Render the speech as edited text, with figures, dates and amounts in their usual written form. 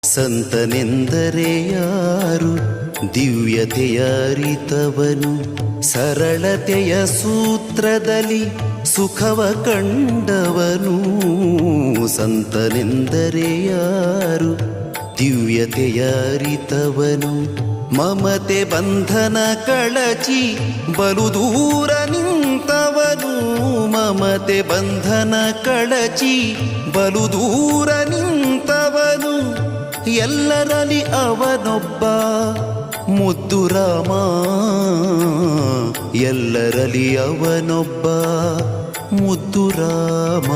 ಸಂತನೆಂದರೆ ಯಾರು? ದಿವ್ಯತೆಯ ಅರಿತವನು, ಸರಳತೆಯ ಸೂತ್ರದಲ್ಲಿ ಸುಖವ ಕಂಡವನು. ಸಂತನೆಂದರೆ ಯಾರು? ದಿವ್ಯತೆಯ ಅರಿತವನು, ಮಮತೆ ಬಂಧನ ಕಳಚಿ ಬಲು ದೂರ ನಿಂತವನು. ಮಮತೆ ಬಂಧನ ಕಳಚಿ ಬಲು ದೂರ ನಿಂತವನು. ಎಲ್ಲರಲ್ಲಿ ಅವನೊಬ್ಬ ಮುದ್ದು ರಾಮ, ಎಲ್ಲರಲ್ಲಿ ಅವನೊಬ್ಬ ಮುದ್ದು ರಾಮ.